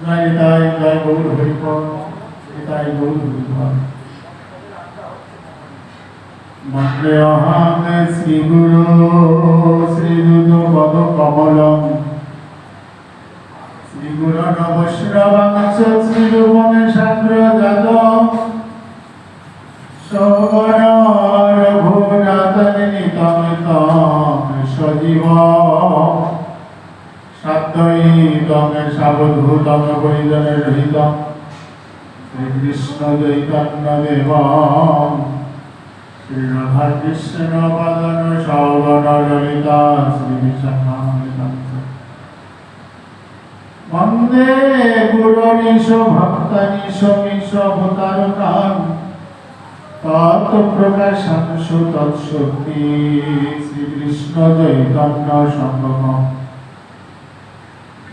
জয় তাই জয় গৌর হরিপদ তাই গৌর হরিপদ বন্দে অহং শ্রী গুরু শ্রীযুত পদ কমলম শ্রী গুরু নবশ্রবাংশ শ্রীরূপং সাগ্রজাতম সবর রঘুনাথনিতম তম সজীবম সাদ্বৈতম সাবধূতম পরিজনের রহিতম শ্রীকৃষ্ণ চৈতন্য দেবম শ্রী রাধা কৃষ্ণ বদন সৌগণ ললিতা শ্রী বিশাখান্বিতম বন্দে গুরুনিশ ভক্তানিশ মিশ ভূতারকান তৎপ্রকাশাংশ তৎশক্তি শ্রীকৃষ্ণ চৈতন্য সঙ্গম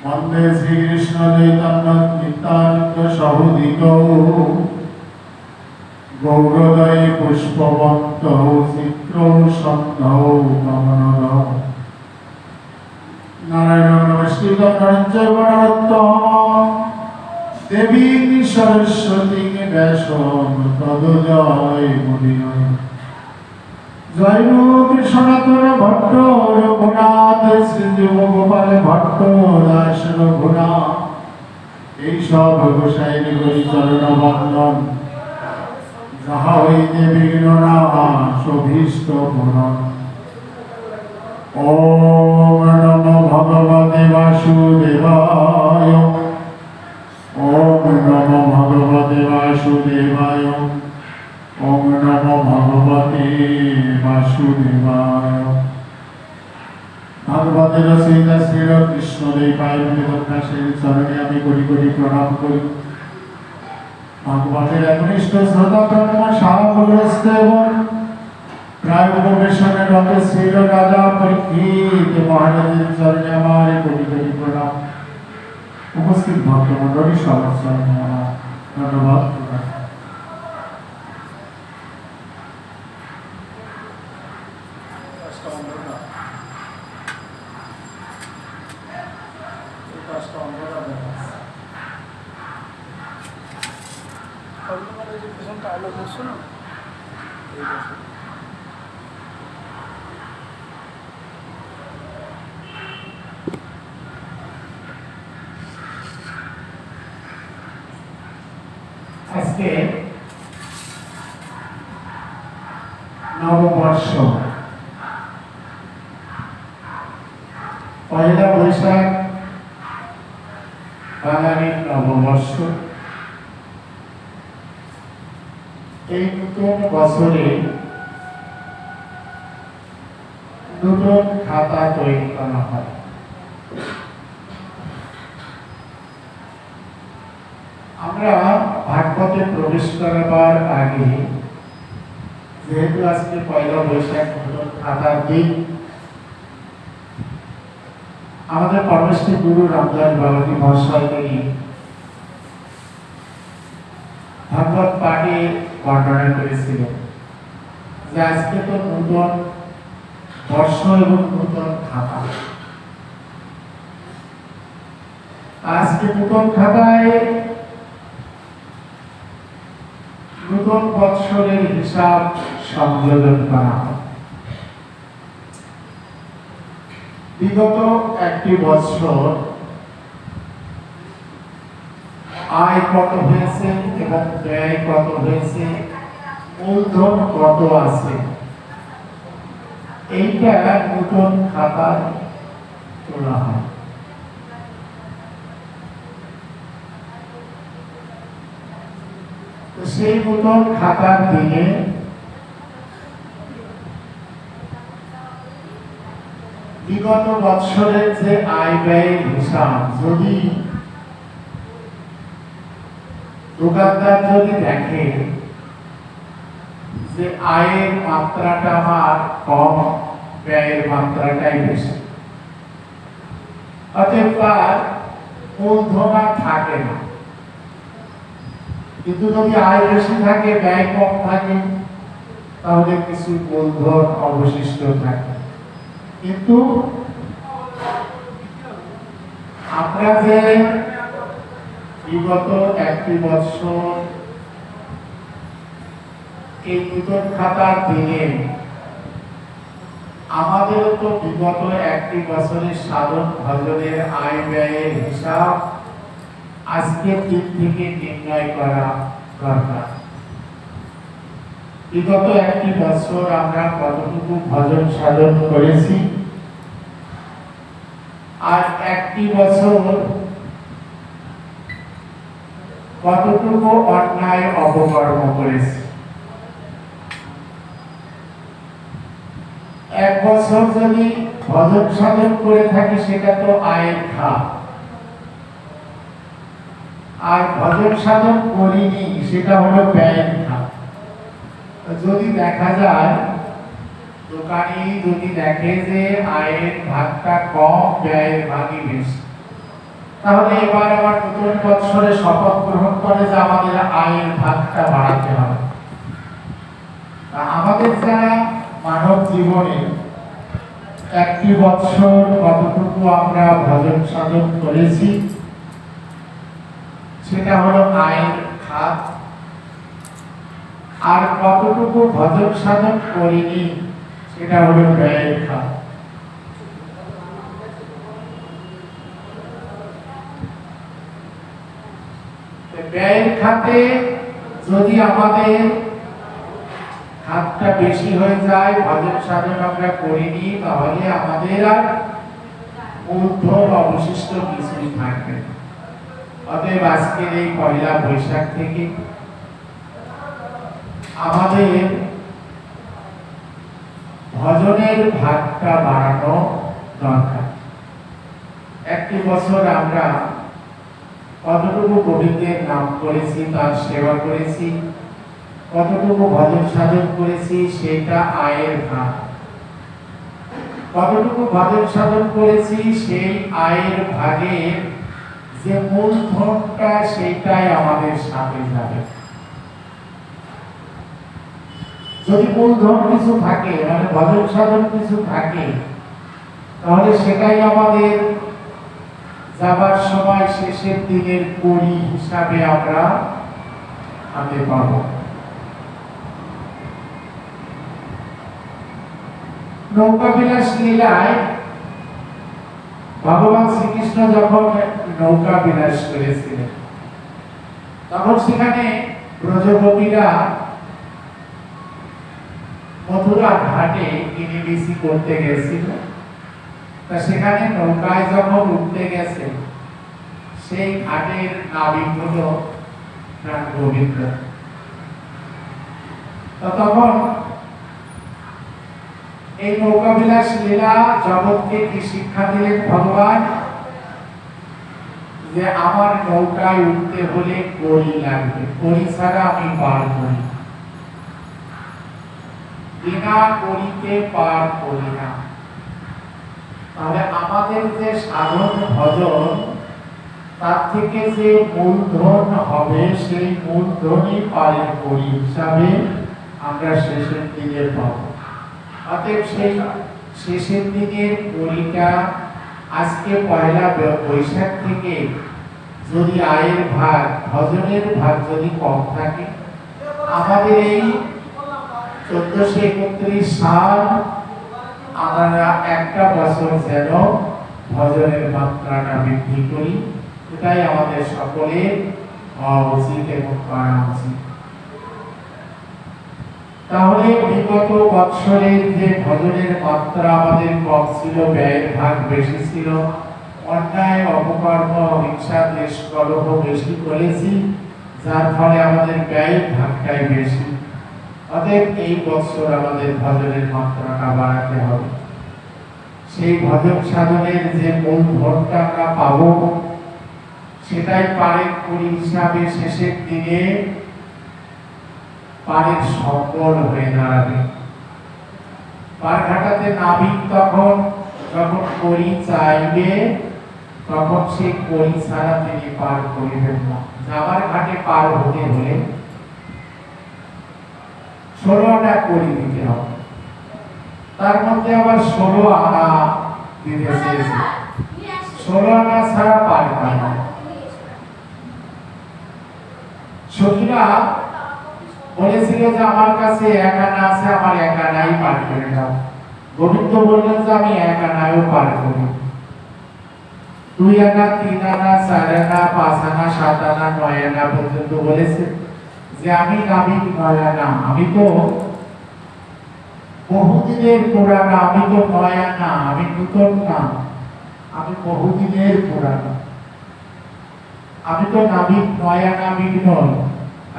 বন্দে শ্রীকৃষ্ণ চৈতন্য নিত্যানন্দ সহোদিতৌ গৌরদয় পুষ্পবন্তৌ চিত্রৌ সন্ধৌ নমনদৌ নারায়ণ নমস্কৃতং নরং চৈব নরোত্তমং দেবীং সরস্বতীং ব্যাসং ততো জয়মুনিরয় জয় রূপ সনাতন ভট্ট রঘুনাথ শ্রীযুগ গোপাল ভট্ট দাস রঘুনাথ এই সব গোসাইয়ের হরি চরণ বন্দন যাহা হইতে বিঘ্ন নাশ অভীষ্ট পূরণ। ওম নমো ভগবতে বাসুদেবায় ওম নমো ভগবতে বাসুদেবায় ওম নমো ভগবতে বাসুদেবায়। ভাগবতের রচয়িতা শ্রীকৃষ্ণদেব পায়ুর চরণে আমি কোটি কোটি প্রণাম করি। ভাগবতের একনিষ্ঠ শ্রোতা প্রাণ সাহগ্রস্ত এবং প্রায় উপবেশনের রত শ্রীল রাজা পরীক্ষিত মহারাজের চরণে আমার কোটি কোটি প্রণাম। উপস্থিত ভক্তমণ্ডলী সবার চরণে আমার ধন্যবাদ। আজকে নববর্ষ, পয়লা বৈশাখ বাঙালির নববর্ষ। এই নতুন বছরে নতুন খাতা তৈরি করা হয়। আমরা ভাগবতে প্রবেশ করার আগে, যেহেতু আজকে পয়লা বৈশাখ নতুন খাতার দিন, আমাদের পরমেশ্বর গুরু রামদাস বাবাজি মহাশয় তিনি ভাগবত পাঠে বর্ণনা করেছিলেন যে আজকে তো নতুন বর্ষ এবং নতুন খাতা। আজকে নতুন খাতায় নতুন বৎসরের হিসাব সংযোজন করা হয়। বিগত একটি বৎসর আয় কত হয়েছে এবং ব্যয় কত হয়েছে, মূলধন কত আছে, এইটা নতুন খাতায় তোলা হয়। সেই নতুন খাতার দিনে বিগত বৎসরের যে আয় ব্যয়ের হিসাব যদি দোকানদার যদি দেখে যে আয়ের মাত্রাটা আমার কম, ব্যয়ের মাত্রাটাই বেশি, অতএব তার মূলধন আর থাকে না। কিন্তু যদি আয় বেশি থাকে, ব্যয় কম থাকে, তাহলে কিছু মূলধন অবশিষ্ট থাকে। কিন্তু আমরা যে বিগত একটি বছর এই নূতন খাতার দিনে আমাদের তো বিগত একটি বছরের সাধন ভজনের আয় ব্যয়ের হিসাব আজকের দিন থেকে নির্ণয় করা দরকার। বিগত একটি বছর আমরা কতটুকু ভজন সাধন করেছি, আর একটি বছর কতটুকু অন্যায় অপকর্ম করেছি। এক বছর যদি ভজন সাধন করে থাকি সেটা তো আয়ের খাত, আর ভজন সাধন করিনি সেটা হলো ব্যয়ের খাত। যদি দেখা যায় দোকানি যদি দেখে যে আয়ের ভাগটা কম, ব্যয়ের ভাগই বেশি, তাহলে এবার আবার নতুন বছরে শপথ গ্রহণ করে যে আমাদের আয়ের ভাগটা বাড়াতে হবে। আমাদের যারা মানব জীবনে একটি বছর কতটুকু আমরা ভজন সাধন করেছি সেটা হলো আয়ের খাত, আর কতটুকু ভজন সাধন করিনি সেটা হলো ব্যয়ের খাত। ব্যয়ের খাতে যদি আমাদের হাতটা বেশি হয়ে যায়, ভজন সাধন আমরা করিনি, তাহলে আমাদের আর মূলধন অবশিষ্ট কিছুই থাকবে। অতএব আজকের এই পয়লা বৈশাখ থেকে আমাদের ভজনের ভাগটা বাড়ানো দরকার। একটি বছর আমরা কতটুকু গোবিন্দের নাম করেছি, তার সেবা করেছি, কতটুকু ভজন সাধন করেছি সেটা আয়ের ভাগ। কতটুকু ভজন সাধন করেছি সেই আয়ের ভাগের যে মূলধনটা সেটাই আমাদের সাথে যাবে। যদি মূলধন কিছু থাকে, মানে ভজন সাধন কিছু থাকে, তাহলে সেটাই আমাদের যাবার সময় শেষের দিনের কড়ি হিসাবে আমরা হাতে পাব। নৌকা বিলাস লীলায় ভগবান শ্রীকৃষ্ণ যখন নৌকা বিলাস করেছিলেন, তখন সেখানে ব্রজগোপীরা মথুরা ঘাটে কিনিবিসি করতে গেছিল। তা সেখানে নৌকায় যখন উঠতে গেছে, সেই ঘাটের নাবিক হলো প্রাণ গোবিন্দ। তখন এই নৌকা বিলাস লীলা জগৎকে কি শিক্ষা দিলেন ভগবান, যে আমার নৌকায় উঠতে হলে কড়ি লাগবে, কড়ি ছাড়া আমি পার করি, বিনা কড়িতে পার করি না। তাহলে আমাদের যে সাধন ভজন, তার থেকে যে মূলধন হবে সেই মূলধনই পারের কড়ি হিসাবে আমরা শেষের দিকে পাব। অতএব সেই শেষের দিনের কড়িটা আজকে পয়লা বৈশাখ থেকে যদি আয়ের ভাগ, ভজনের ভাগ যদি কম থাকে, আমাদের এই 1431 সাল আমরা একটা বছর যেন ভজনের মাত্রাটা বৃদ্ধি করি, এটাই আমাদের সকলের হওয়া উচিত এবং করা উচিত। তাহলে বিগত বৎসরের যে ভজনের মাত্রা আমাদের কম ছিল, ব্যয়ের ভাগ বেশি ছিল, অন্যায় অপকর্ম হিংসা দেশ কলহ বেশি করেছি, যার ফলে আমাদের ব্যয়ের ভাগটাই বেশি। অতএব এই বছর আমাদের ভজনের মাত্রাটা বাড়াতে হবে। সেই ভজন সাধনের যে মূলধনটা আমরা পাবো, সেটাই পারের কড়ি হিসাবে শেষের দিনে পারের সম্বল হয়ে দাঁড়াবে। পার ঘাটাতে নাবিক তখন যখন কড়ি চাইবে, তখন সেই কড়ি ছাড়া তিনি পার করিবেন না। যাবার ঘাটে পার হতে হলে 16 আনা কড়ি দিতে হবে, তার মধ্যে আবার 16 আনা দিতে চেয়েছে। 16 আনা ছাড়া পার পায় না। মহিলা বলেছিল যে আমার কাছে এক আনা আছে, আমার এক আনাই পার করে দাও। গোবিন্দ বললেন যে আমি এক আনাও পার করি, 2 আনা, 3 আনা, 4 আনা, 5 আনা, 7 আনা, 9 আনা পর্যন্ত বলেছে যে আমি নাবিক 9 আনা, আমি তো বহুদিনের পুরানা, আমি তো 9 আনা, আমি নূতন না, আমি বহুদিনের পুরানা, আমি তো নাবিক 9 আনা বিঘ্ন,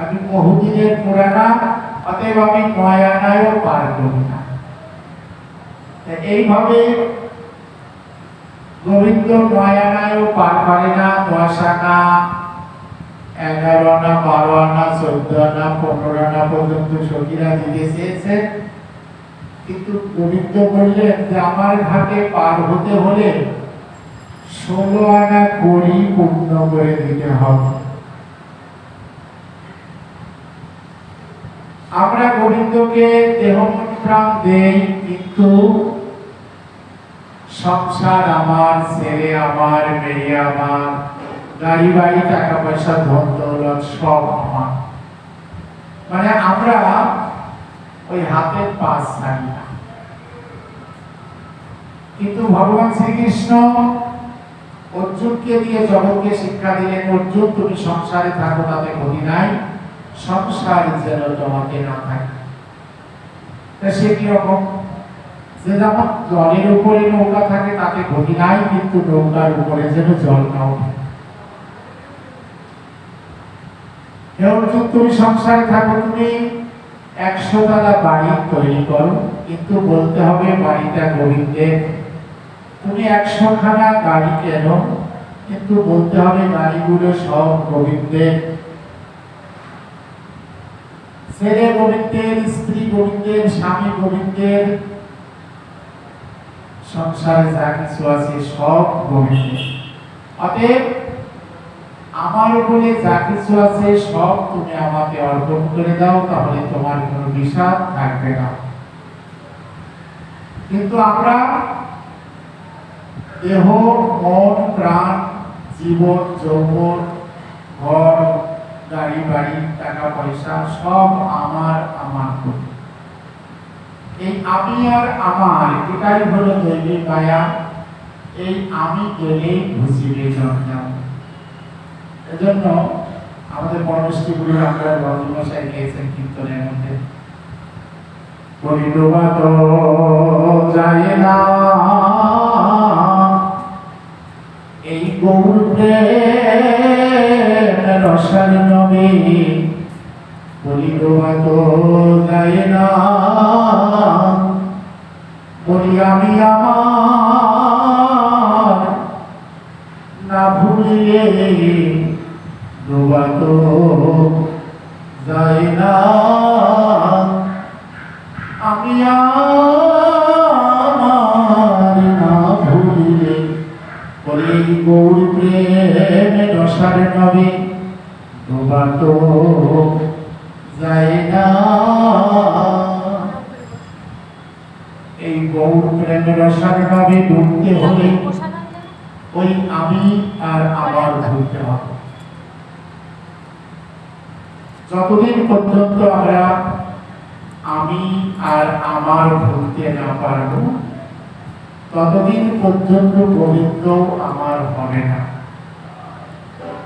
আমি বহুদিনের পুরানা, অতএব আমি 9 আনাও পার করি না। এইভাবে গোবিন্দ 9 আনাও পার করে না, 10 আনা, 11 আনা, 12 আনা, 14 আনা, 15 আনা পর্যন্ত সখীরা দিতে চেয়েছে, কিন্তু গোবিন্দ বললেন যে আমার ঘাটে পার হতে হলে 16 আনা করি পূর্ণ করে দিতে হবে। আমরা গোবিন্দকে দেহ মন প্রাণ দেই, কিন্তু সংসার আমার, ছেলে আমার, মেয়ে আমার, গাড়ি বাড়ি, টাকা পয়সা, ধন দৌলত সব আমার, মানে আমরা ওই হাতের পাঁচ ছাড়ি না। কিন্তু ভগবান শ্রীকৃষ্ণ অর্জুনকে দিয়ে জগৎকে শিক্ষা দিলেন, অর্জুন তুমি সংসারে থাকো তাতে ক্ষতি নাই, সংসার যেন তোমাকে না থাকে। সে কি রকম, যে যেমন জলের উপরে নৌকা থাকে তাতে ক্ষতি নাই, কিন্তু নৌকার উপরে যেন জল না ওঠে। অর্জুন তুমি সংসারে থাকো, তুমি 100 তলা বাড়ি তৈরি করো, কিন্তু বলতে হবে বাড়িটা গোবিন্দের। তুমি 100 খানা গাড়ি কেন, কিন্তু বলতে হবে গাড়িগুলো সব গোবিন্দের। ছেলে গোবিন্দের, স্ত্রী গোবিন্দের, স্বামী গোবিন্দের, সংসারে যা কিছু আছে সব গোবিন্দের। অতএব আমার বলে যা কিছু আছে সব তুমি আমাকে অর্পণ করে দাও, তাহলে তোমার কোনো বিষাদ থাকবে না। কিন্তু আমরা দেহ, মন, প্রাণ, জীবন, যৌবন, ঘর, গাড়ি বাড়ি, টাকা পয়সা সব আমার আমার করি। এই আমি আর আমার এটাই হলো দৈবিক মায়া। এই আমি গেলেই ঘুষিবে জঞ্জাল। এজন্য আমাদের পরমেশ্বরী গুরু আমরা রজমশাই গিয়েছেন কীর্তনের মধ্যে, পরিডোবা তো যায় না এই গৌর প্রেম রসার নবী, পরিডোবা তো যায় না বলি আমি আমার না ভুলিয়ে ডোবা তো যায় না, আমি আমার না ভুলিলে বলি গৌর প্রেম রসার নবী, ডোবা তো যায় না। এই গৌর প্রেম রসার নবী ডুবতে হলে ওই আমি আর আমার ভুলতে হবে। যতদিন পর্যন্ত আমরা আমি আর আমার ভুলতে না পারবো, ততদিন পর্যন্ত গোবিন্দ আমার হবে না,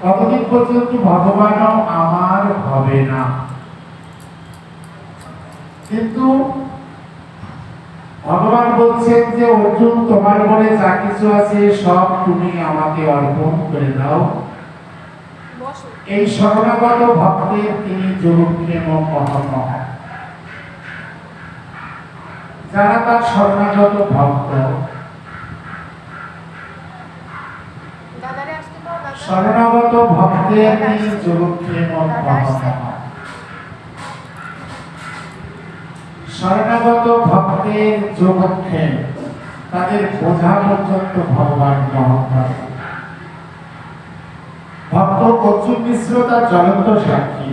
ততদিন পর্যন্ত ভগবানও আমার হবে না। কিন্তু ভগবান বলছেন যে অর্জুন তোমার বলে যা কিছু আছে সব তুমি আমাকে অর্পণ করে দাও। এই শরণাগত ভক্তের তিনি যোগপ্রেম মহামহ। যারা তার শরণাগত ভক্ত, শরণাগত ভক্তের তিনি যোগপ্রেম মহামহ। শরণাগত ভক্তের যোগক্ষেম, তাদের বোঝা পর্যন্ত ভগবান গ্রহণ করে। ভক্ত অর্জুন মিশ্র তার জ্বলন্ত সাক্ষী।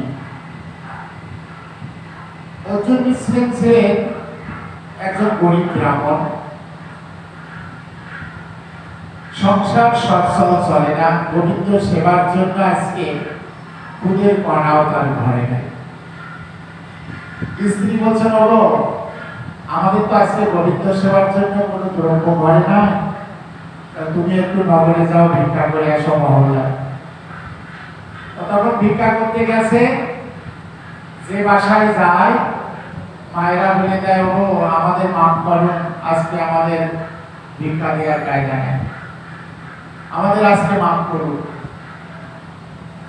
অর্জুন মিশ্র ছিলেন একজন গরিব ব্রাহ্মণ, সংসার সচ্ছল চলে না। গোবিন্দ সেবার জন্য আজকে খুদের কণাও তার ঘরে নাই। স্ত্রী বলছেন, ওগো আমাদের তো আজকে গোবিন্দ সেবার জন্য কোনো দ্রব্য ঘরে নাই, তুমি একটু নগরে যাও, ভিক্ষা করে আসো মহল্লায়। তখন ভিক্ষা করতে গেছে, যে বাসায় যায় মায়েরা বলে দেয়, ও আমাদের মাফ করুন, আজকে আমাদের ভিক্ষা দেওয়ার কায়দা নেই, আমাদের আজকে মাফ করুন।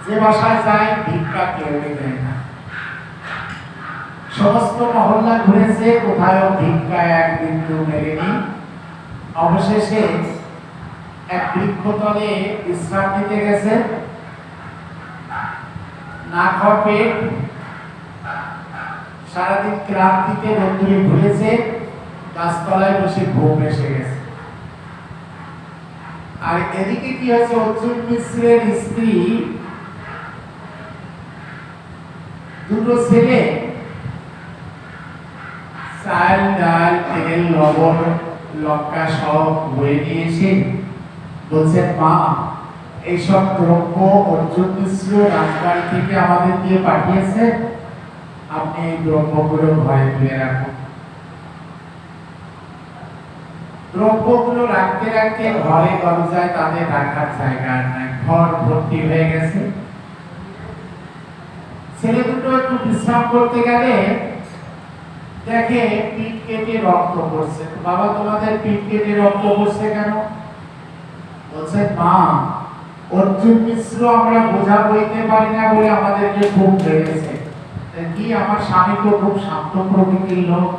যে বাসায় যায় ভিক্ষা কেউ দেয় না। সমস্ত মহল্লা ঘুরেছে, কোথাও ভিক্ষা এক বিন্দু মেলেনি। অবশেষে এক বৃক্ষতলে বিশ্রাম নিতে গেছে, না খাওয়া পেট, সারাদিন ক্লান্তিতে রোদ্দুরে ঘুরেছে, গাছতলায় বসে ঘুম এসে গেছে। আর এদিকে কি হয়েছে, অর্জুন মিশ্রের স্ত্রী দুটো ছেলে চাল ডাল তেল লবণ লঙ্কা সব বয়ে নিয়েছে। বলছেন, মা এইসব দ্রব্য অর্জুন মিশ্র রাজবাড়ি থেকে আমাদের দিয়ে পাঠিয়েছে, আপনি এই দ্রব্যগুলো ঘরে তুলে রাখুন। দ্রব্যগুলো রাখতে রাখতে ঘরে দরজায় তাদের রাখার জায়গা নাই, ঘর ভর্তি হয়ে গেছে। ছেলে দুটো একটু বিশ্রাম করতে গেলে দেখে পিঠ কেটে রক্ত পড়ছে। বাবা, তোমাদের পিঠ কেটে রক্ত পড়ছে কেন? বলছে, মা অর্জুন মিশ্র আমরা বোঝা বইতে পারি না বলে আমাদেরকে খুব বেড়েছে। কি, আমার স্বামী তো খুব শান্ত প্রকৃতির লোক,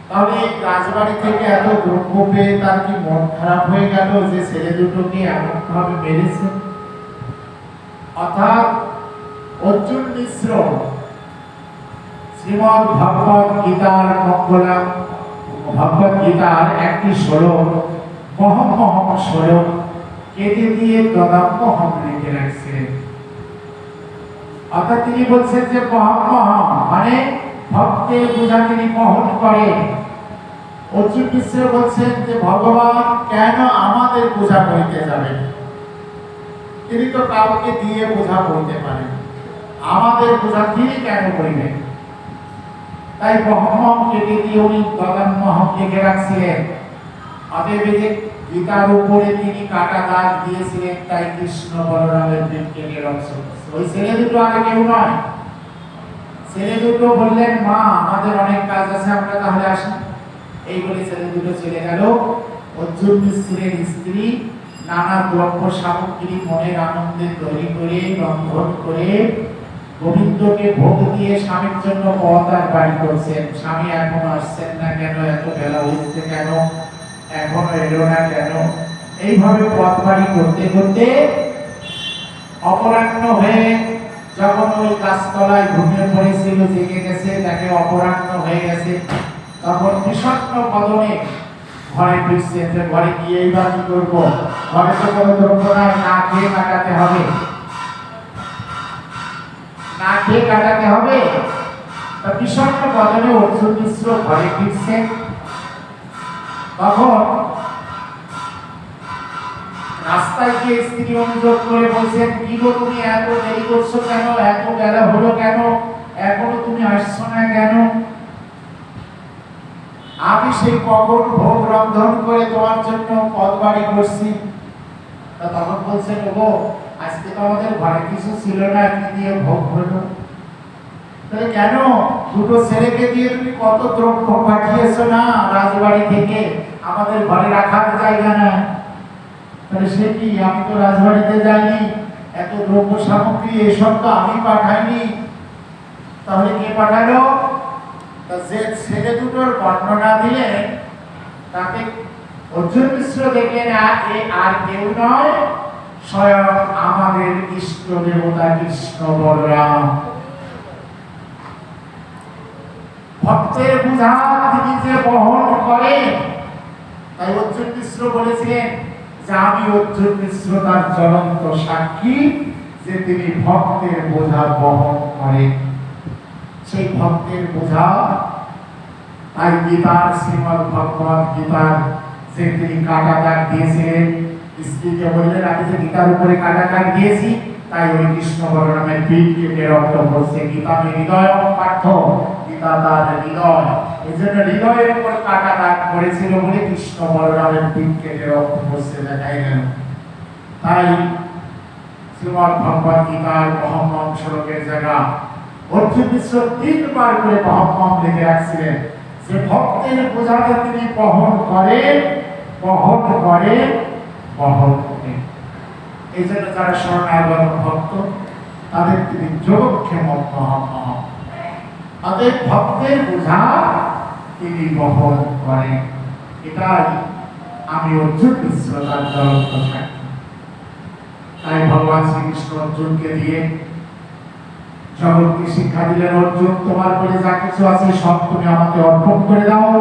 তাহলে এই রাজবাড়ি থেকে এত দ্রব্য পেয়ে তার কি মন খারাপ হয়ে গেল যে ছেলে দুটোকে এমন ভাবে মেরেছে? অর্থাৎ অর্জুন মিশ্র শ্রীমদ্ ভগবত গীতার মঙ্গলা ভগবত গীতার একটি শ্লোক, মহম শ্লোক কেটে দিয়ে তদাম্যহম লিখে রাখছিলেন। অর্থাৎ তিনি বলছেন যে মহম মানে ভক্তের বোঝা তিনি বহন করেন। অর্জুন মিশ্র বলছেন যে ভগবান কেন আমাদের বোঝা বইতে যাবেন? তিনি তো কাউকে দিয়ে বোঝা বইতে পারেন, আমাদের বোঝা তিনি কেন বইবেন? তাই মহম কেটে দিয়ে উনি তদাম্যহম লিখে রাখছিলেন। অতএব গীতার উপরে তিনি কাটা দাগ দিয়েছিলেন, তাই কৃষ্ণ বলরামের প্রেম কেটে রক্ত। ওই ছেলে দুটো আর কেউ নয়। ছেলে দুটো বললেন, মা আমাদের অনেক কাজ আছে, আমরা তাহলে আসি। এই বলে ছেলে দুটো চলে গেল। অর্জুন মিশ্রের স্ত্রী নানা দ্রব্য সামগ্রী মনের আনন্দে তৈরি করে রন্ধন করে গোবিন্দকে ভোগ দিয়ে স্বামীর জন্য পথ আর বাড়ি করছেন। স্বামী এখনো আসছেন না কেন, এত বেলা হচ্ছে কেন, এখনো এলো না কেন? এইভাবে পথ বাড়ি করতে করতে অপরাহ্ন হয়ে যখন ওই গাছতলায় ঘুমিয়ে পড়েছিল, জেগে গেছে, তাকে অপরাহ্ন হয়ে গেছে, তখন বিষণ্ণ বদনে ঘরে ফিরছে। যে ঘরে গিয়ে এইবার কি করবো, ঘরে তো কোনো দ্রব্য নাই, না খেয়ে কাটাতে হবে, না খেয়ে কাটাতে হবে। তা বিষণ্ণ বদনে অর্জুন মিশ্র ঘরে ফিরছে। তখন রাস্তায় গিয়ে স্ত্রী অনুযোগ করে বলছেন, কি গো তুমি এত দেরি করছো কেন, এত বেলা হলো কেন, এখনো তুমি আসছো না কেন? আমি সেই কখন ভোগ রন্ধন করে তোমার জন্য পথ বাড়ি করছি। তা তখন বলছেন, ওগো আজকে তো আমাদের ঘরে কিছু ছিল না, কি দিয়ে ভোগ হলো? তাহলে কেন? দুটো ছেলেকে দিয়ে তুমি কত দ্রব্য পাঠিয়েছো না রাজবাড়ি থেকে, আমাদের ঘরে রাখার জায়গা না। তাহলে সে কি, আমি তো রাজবাড়িতে যাইনি, এত দ্রব্য সামগ্রী এসব তো আমি পাঠাইনি, তাহলে কে পাঠালো? যে ছেলে দুটোর বর্ণনা দিলেন তাতে অর্জুন মিশ্র দেখলেন আর কেউ নয়, স্বয়ং আমাদের ইষ্ট দেবতা কৃষ্ণ বলরাম। ভক্তের বোঝা তিনি যে বহন করেন, তাই অর্জুন মিশ্র বলেছিলেন যে আমি অর্জুন মিশ্র তার জ্বলন্ত সাক্ষী যে তিনি ভক্তের বোঝা বহন করেন। সেই ভক্তের বোঝা তাই গীতার শ্রীমদ্ ভগবত গীতার যে তিনি কাটা দাগ দিয়েছিলেন, স্ত্রীকে বললেন, আমি যে গীতার উপরে কাটা দাগ দিয়েছি তাই ওই কৃষ্ণ বলরামের পিঠ কেটে রক্ত পড়ছে। গীতা হৃদয় পাঠ্য, গীতা তার হৃদয়, এই জন্য হৃদয়ের উপর কাটা দাগ পড়েছিল বলে কৃষ্ণ বলরামের পিঠ কেটে রক্ত পড়ছে দেখাই গেল। তাই শ্রীমদ ভগবত গীতার মহামম শ্লোকের জায়গা অর্জুন মিশ্র 3 বার করে মহামম লিখে রাখছিলেন যে ভক্তের বোঝাকে তিনি বহন করেন, বহন করেন, বহন করেন। এই জন্য যারা শরণাগত ভক্ত তাদের তিনি যোগক্ষেম মহামম, তাদের ভক্তের বোঝা তিনি বহন করেন। এটাই আমি অর্জুন মিশ্র তার জ্বলন্ত সাক্ষী। তাই ভগবান শ্রীকৃষ্ণ অর্জুনকে দিয়ে জগৎকে শিক্ষা দিলেন, অর্জুন তোমার বলে যা কিছু আছে সব তুমি আমাকে অর্পণ করে দাও,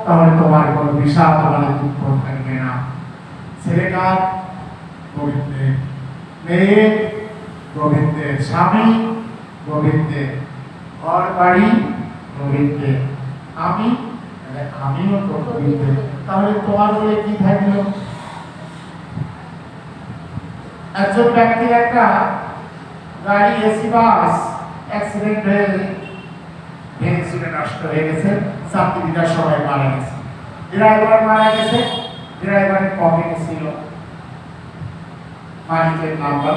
তাহলে তোমার কোনো বিষাদ মানে দুঃখ থাকবে না। ছেলেকার গোবিন্দের, মেয়ে গোবিন্দের, স্বামী গোবিন্দের, ঘর বাড়ি গোবিন্দের, আমিও তো গোবিন্দের, তাহলে তোমার বলে কি থাকলো? একজন ব্যক্তির একটা গাড়ি এসি বাস অ্যাক্সিডেন্ট হয়ে ভেঙে নষ্ট হয়ে গেছে, যাত্রীরা সবাই মারা গেছে, ড্রাইভার মারা গেছে, ড্রাইভারের পকেটে ছিল মালিকের নাম্বার।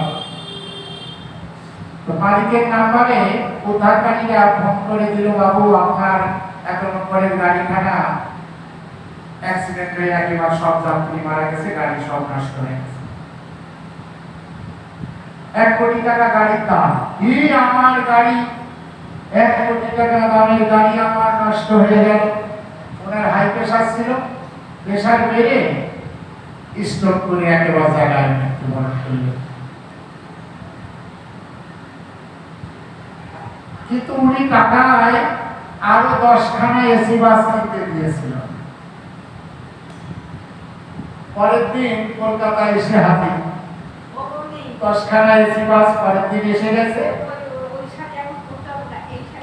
তো মালিকের নাম্বারে উদ্ধারকারীরা ফোন করে দিল, বাবু আপনার 1 নম্বরের গাড়িখানা অ্যাক্সিডেন্ট হয়ে একেবারে সব যাত্রী মারা গেছে, গাড়ি সব নষ্ট হয়ে গেছে। 1 কোটি টাকা গাড়ির দাম। কি আমার গাড়ি 1 কোটি টাকা দামের গাড়ি আমার নষ্ট হয়ে গেল। ওনার হাই প্রেসার ছিল, প্রেসার বেড়ে স্ট্রোক করে একেবারে জায়গায় মৃত্যুবরণ করল। কিন্তু উনি টাকায় আরো 10খানা এসি বাস কিনতে দিয়েছিল। পরের দিন কলকাতায় এসে হাজির, 10খানা এসি বাস পরের দিন এসে গেছে।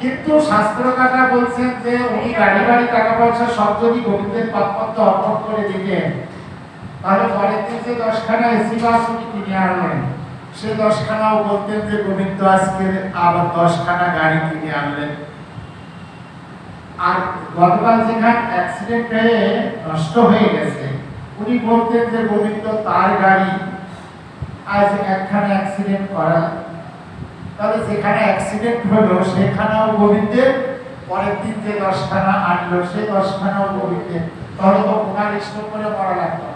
কিন্তু শাস্ত্রকাররা বলছেন যে উনি গাড়ি বাড়ি টাকা পয়সা সব যদি গোবিন্দের পাদপদ্ম অর্পণ করে দিতেন, তাহলে পরের দিন যে 10খানা এসি বাস উনি কিনে আনলেন, সে 10খানাও বলতেন যে গোবিন্দ আজকে আবার 10খানা গাড়ি কিনে আনলেন। আর গতকাল যেখানে অ্যাক্সিডেন্ট হয়ে নষ্ট হয়ে গেছে, উনি বলতেন যে গোবিন্দ তার গাড়ি আজ 1খানা অ্যাক্সিডেন্ট করা, তাহলে যেখানে অ্যাক্সিডেন্ট হলো সেখানেও গোবিন্দের, পরের দিন যে 10খানা আনলো সে 10খানাও গোবিন্দের, তাহলে তো ওনার ইষ্ট করে মরা লাগতো।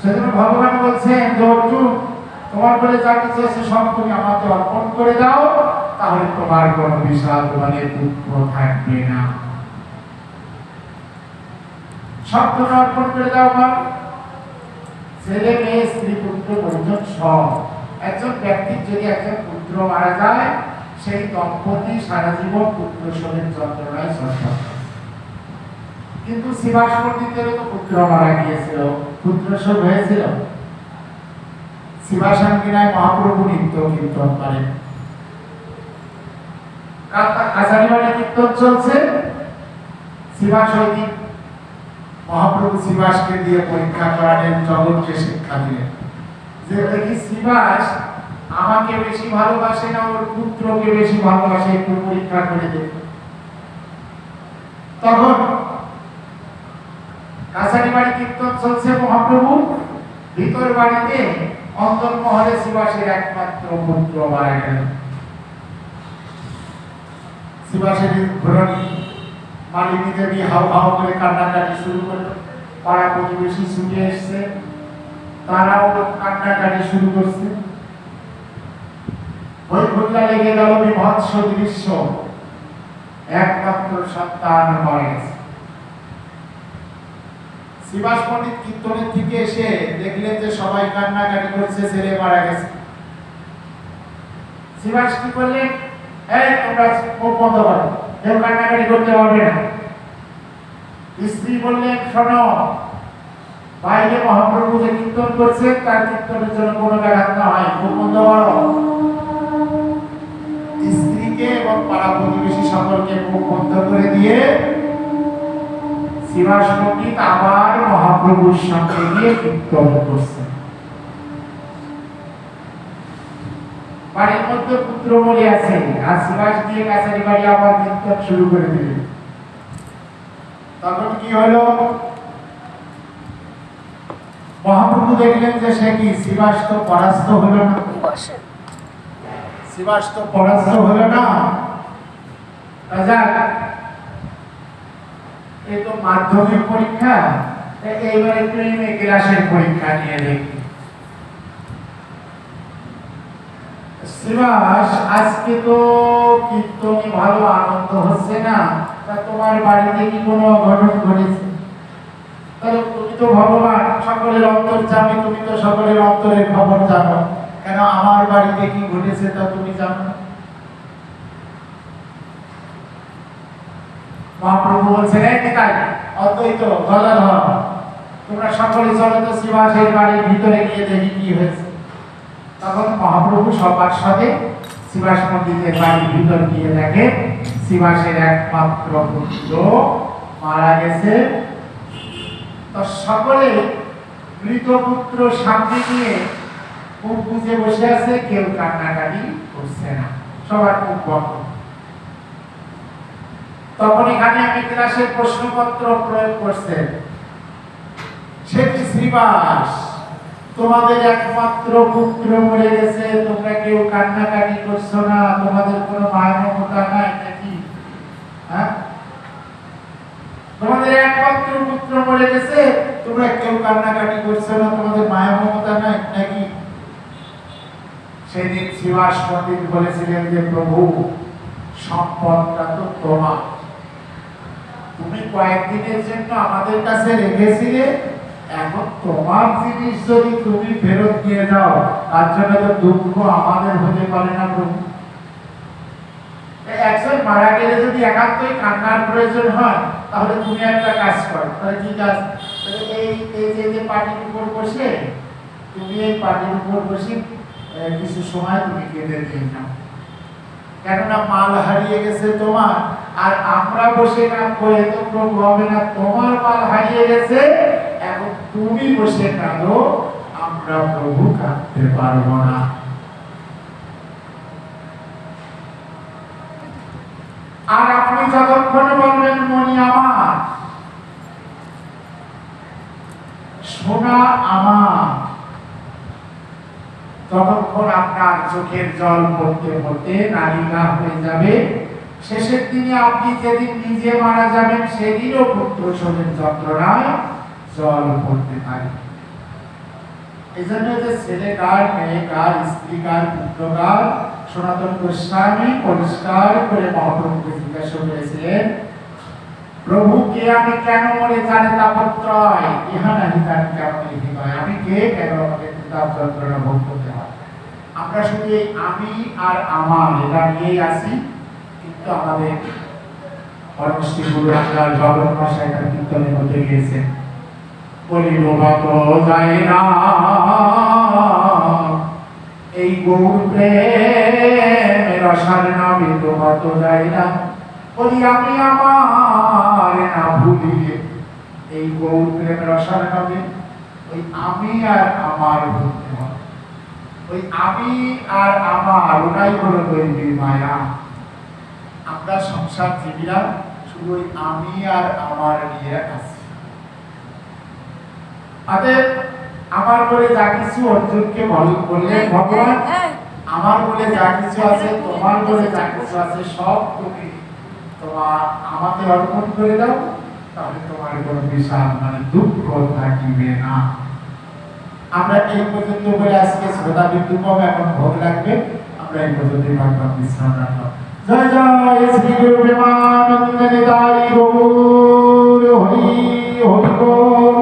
সেজন্য ভগবান বলছেন যে অর্জুন তোমার বলে যা কিছু আছে সব তুমি আমাকে অর্পণ করে দাও, তাহলে তোমার কোনো বিষাদ মানে দুঃখ থাকবে না। সব তুমি অর্পণ করে দাও। মা, ছেলে মেয়ে স্ত্রী পুত্র পরিজন সব। একজন ব্যক্তির যদি একজন পুত্র মারা যায়, সেই দম্পতি সারা জীবন পুত্র শোকের যন্ত্রণায় সংসার। কিন্তু শিবাস পণ্ডিতেরও তো পুত্র মারা গিয়েছিল, পুত্র শোক হয়েছিল। শিবাসাঙ্গিনায় মহাপ্রভু নিত্য কীর্তন করেন, কাছারিবাড়ি কীর্তন চলছে। শিবাস ওই দিন মহাপ্রভু শিবাসকে দিয়ে পরীক্ষা করালেন, জগৎকে শিক্ষা দিলেন যে দেখি শিবাস আমাকে বেশি ভালোবাসে না ওর পুত্রকে বেশি ভালোবাসে, একটু পরীক্ষা করে দেখ। তখন কাছারিবাড়ি কীর্তন চলছে, মহাপ্রভু ভিতর বাড়িতে অন্তর্মহলে শিবাসের একমাত্র পুত্র মারা গেল। শিবাসের ঘোরণী মালিনী দেবী হাউ হাউ করে কান্নাকাটি শুরু করল। পাড়া প্রতিবেশী ছুটে এসছে, তারাও কান্নাকাটি শুরু করছে। ওই ঘটনা লেগে গেল, বিভৎস দৃশ্য, একমাত্র সন্তান মরে গেছে। শিবাস পণ্ডিত কীর্তনের থেকে এসে দেখলেন যে সবাই কান্নাকাটি করছে, ছেলে মারা গেছে। শিবাস কি করলেন, এই তোমরা মুখ বন্ধ করো, কেউ কান্নাকাটি করতে পারবে না। স্ত্রী বললেন, শোনো, বাইরে মহাপ্রভু যে কীর্তন করছেন তার কীর্তনের জন্য কোনো ব্যাঘাত না হয়, মুখ বন্ধ করো। স্ত্রীকে এবং পাড়া প্রতিবেশী সকলকে মুখ বন্ধ করে দিয়ে শিবাস পণ্ডিত আবার মহাপ্রভুর সঙ্গে গিয়ে কীর্তন করছেন। বাড়ির মধ্যে পুত্র মরে আছে, আর শিবাস দিয়ে কাছারি বাড়ি আবার কীর্তন শুরু করে দিলেন। তখন কি হলো, মহাপ্রভু দেখলেন যে সে কি শিবাস তো পরাস্ত হলো না, শিবাস তো পরাস্ত হলো না। এই তো মাধ্যমিক পরীক্ষা, এইবার একটু ক্লাসের পরীক্ষা নিয়ে দেখি। শিবাস, আজকে তো কীর্তনে ভালো আনন্দ হচ্ছে না, তা তোমার বাড়িতে কি কোনো অঘটন ঘটেছে? তাহলে তুমি তো ভগবান, সকলের অন্তর্যামী, তুমি তো সকলের অন্তরের খবর জানো, কেন আমার বাড়িতে কি ঘটেছে তা তুমি জানো না? মহাপ্রভু বলছেন, এই নিতাই, অদ্বৈত, গদাধর, তোমরা সকলে চলো তো শিবাসের বাড়ির ভিতরে গিয়ে দেখি কি হয়েছে। তখন মহাপ্রভু সবার সাথে শিবাস মন্দিরের বাড়ির ভিতর গিয়ে দেখে শিবাসের একমাত্র পুত্র মারা গেছে। তো সকলে মৃত পুত্র সামনে নিয়ে মুখ বুঝে বসে আছে, কেউ কান্নাকাটি করছে না, সবার মুখ বন্ধ। তখন এখানে আমি ক্লাসের প্রশ্নপত্র প্রয়োগ করছে, সে কি শ্রীবাস, তোমাদের একমাত্র পুত্র মরে গেছে, তোমরা কেউ কান্নাকাটি করছো না, তোমাদের কোনো মায়া মমতা নাই নাকি? হ্যাঁ, তোমাদের একমাত্র পুত্র মরে গেছে, তোমরা কেউ কান্নাকাটি করছো না, তোমাদের মায়া মমতা নাই নাকি? সেদিন শিবাস পণ্ডিত বলেছিলেন যে প্রভু, সম্পদটা তো তোমার, তুমি কয়েকদিনের জন্য আমাদের কাছে রেখেছিলে, এখন তোমার জিনিস যদি তুমি ফেরত দিয়ে দাও, তার জন্য তো দুঃখ আমাদের হতে পারে না প্রভু। একজন মারা গেলে যদি একান্তই কান্নার প্রয়োজন হয়, তাহলে তুমি একটা কাজ করো। তাহলে কি কাজ? এই যে পাটির উপর বসে, তুমি এই পাটির উপর বসে কিছু সময় তুমি কেঁদে দিয়ে নাও, কেননা মাল হারিয়ে গেছে তোমার, আর আমরা বসে কাম করে তো প্রভু হবে না, তোমার মাল হারিয়ে গেছে, এখন তুমি বসে কাঁদো, আমরা প্রভু কাঁদতে পারবো না। আর আপনি যতক্ষণ বলবেন মনি আমার, সোনা আমার, ততক্ষণ আপনার চোখের জল পড়তে পড়তে নালিকা হয়ে যাবে। শেষের দিনে আপনি যেদিন নিজে মারা যাবেন, সেদিনও পুত্র শোকের যন্ত্রণায় জল পড়তে পারে। এই জন্য যে ছেলে কার, মেয়ে কার, স্ত্রী কার, পুত্র কার, সনাতন গোস্বামী পরিষ্কার করে মহাপ্রভুকে জিজ্ঞাসা করেছিলেন, প্রভু কে, আমি কেন মরে জানে তাপত্রয়, ইহা নাহি তার কেমন হৃদয়, আমি কে, কেন আমাকে তাপ যন্ত্রণা ভোগ করতে হয়? আমরা শুধু এই আমি আর আমার এটা নিয়েই আসি, কিন্তু আমাদের পরমশ্রী গুরু আমরা জগন্নাথ মশাই তার কীর্তনের মধ্যে গিয়েছেন, বলিব কত যায় না এই গৌর প্রেমের রসার নামে, তো কত যায় না বলি আমি আমার না ভুলিয়ে, এই গৌর প্রেমের রসার নামে ওই আমি আর আমার ভুলতে হয়। ওই আমি আর আমার, ওটাই হলো দৈবী মায়া। আমরা সংসার জীবীরা শুধু ওই আমি আর আমার নিয়ে আছি। আমার বলে যা কিছু অর্জুনকে বললেন ভগবান, আমার বলে যা কিছু আছে, তোমার বলে যা কিছু আছে, সব তুমি তোমার আমাকে অর্পণ করে দাও, তাহলে তোমার কোনো বিশাল দুঃখ থাকিবে না। আমরা এই পর্যন্ত বলে আজকে শ্রোতা বিন্দু কম, এখন ভোগ লাগবে, আমরা এই পর্যন্ত ভাগবত বিশ্রাম রাখলাম। জয় জয় শ্রী গুরু প্রেমানন্দ নিতাই গৌর হরি হরি।